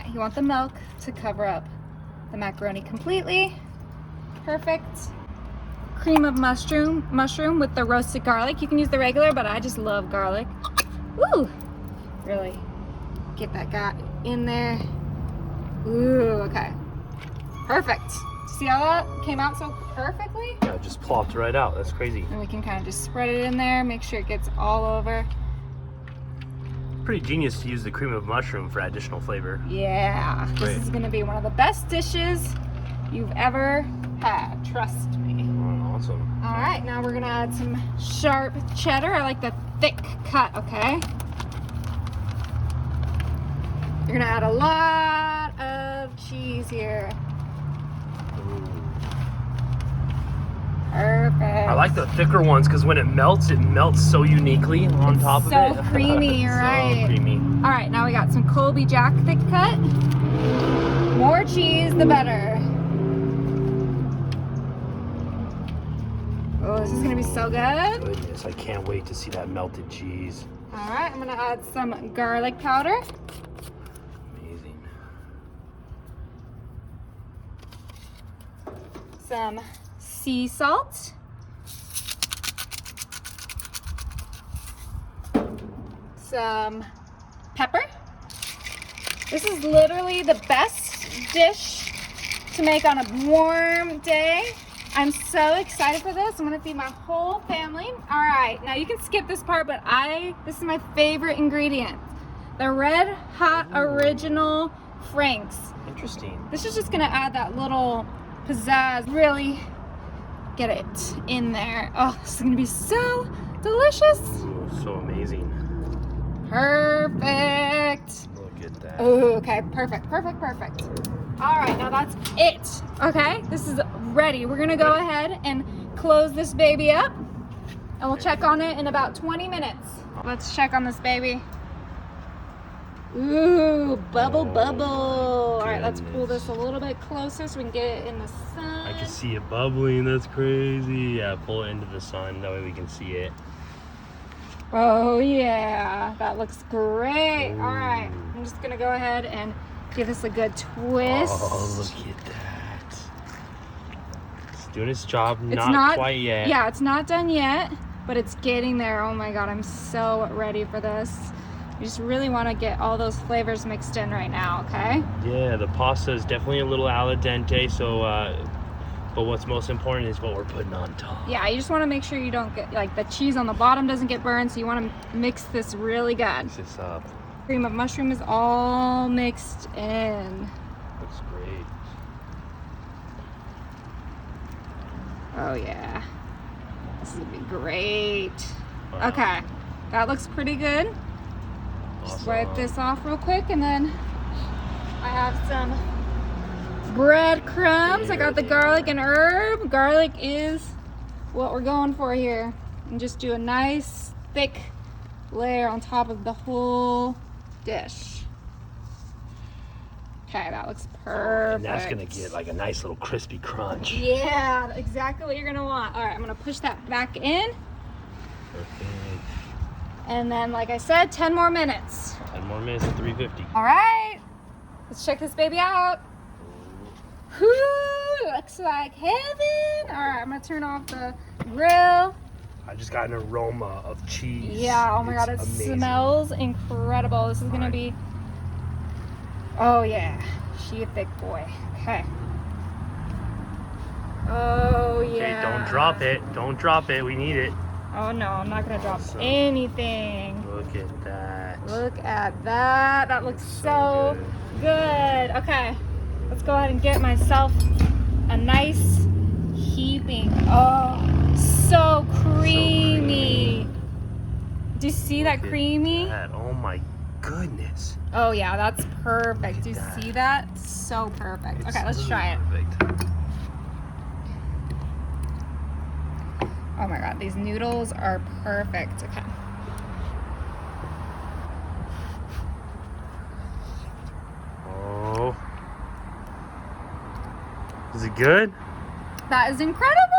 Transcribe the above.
Okay, you want the milk to cover up the macaroni completely. Perfect. Cream of mushroom with the roasted garlic. You can use the regular, but I just love garlic. Ooh, really get that guy in there. Ooh, okay. Perfect. See how that came out so perfectly? Yeah, it just plopped right out. That's crazy. And we can kind of just spread it in there, make sure it gets all over. Pretty genius to use the cream of mushroom for additional flavor. Yeah, Great. this is gonna be one of the best dishes you've ever had, trust me. Oh, awesome. All right, now we're gonna add some sharp cheddar. I like the thick cut, okay? You're gonna add a lot of cheese here. Perfect. I like the thicker ones because when it melts so uniquely on top of it. So creamy, you're right. So creamy. All right, now we got some Colby Jack thick cut. More cheese, the better. Oh, this is gonna be so good. Goodness, I can't wait to see that melted cheese. All right, I'm gonna add some garlic powder. Amazing. Some sea salt. Some pepper. This is literally the best dish to make on a warm day. I'm so excited for this. I'm gonna feed my whole family. All right, now you can skip this part, but this is my favorite ingredient. The Red Hot Original Franks. Interesting. This is just gonna add that little pizzazz, really get it in there. Oh, this is gonna be so delicious. Ooh, so amazing. Perfect. Look at that. Oh, okay, perfect. All right, now that's it. Okay, this is ready. We're gonna go ahead and close this baby up, and we'll check on it in about 20 minutes. Let's check on this baby. Ooh, bubble. All right, let's pull this a little bit closer so we can get it in the sun. I can see it bubbling. That's crazy. Yeah, pull it into the sun. That way we can see it. Oh yeah, that looks great. Ooh. All right, I'm just gonna go ahead and give this a good twist. Oh, look at that. It's doing its job. It's Not quite yet. Yeah, it's not done yet, but it's getting there. Oh my God, I'm so ready for this. You just really want to get all those flavors mixed in right now, okay? Yeah, the pasta is definitely a little al dente, so but what's most important is what we're putting on top. Yeah, you just want to make sure you don't get, like, the cheese on the bottom doesn't get burned, so you want to mix this really good. Mix this up. Cream of mushroom is all mixed in. Looks great. Oh yeah, this will be great. Wow. Okay, that looks pretty good. Just Awesome. wipe this off real quick, and then I have some breadcrumbs. I got the garlic and herb. Garlic is what we're going for here. And just do a nice thick layer on top of the whole dish. Okay, that looks perfect. And that's gonna get like a nice little crispy crunch. Yeah, exactly what you're gonna want. All right, I'm gonna push that back in. Perfect. And then, like I said, 10 more minutes. 10 more minutes at 350. All right, let's check this baby out. Whoo, looks like heaven. All right, I'm gonna turn off the grill. I just got an aroma of cheese. Yeah, oh my God, it amazing. smells incredible. This is gonna be, oh yeah, she a thick boy. Okay. Oh yeah. Okay, don't drop it. Don't drop it. We need it. Oh no, I'm not gonna drop Awesome. anything. Look at that. Look at that. That looks so good. Okay, let's go ahead and get myself a nice heaping. Oh, so creamy. Do you see that creamy? Oh my goodness. Oh yeah, that's perfect. Do you that. see that? So perfect. It's Okay, let's try it. perfect. Oh my God, these noodles are perfect. Okay. Oh. Is it good? That is incredible.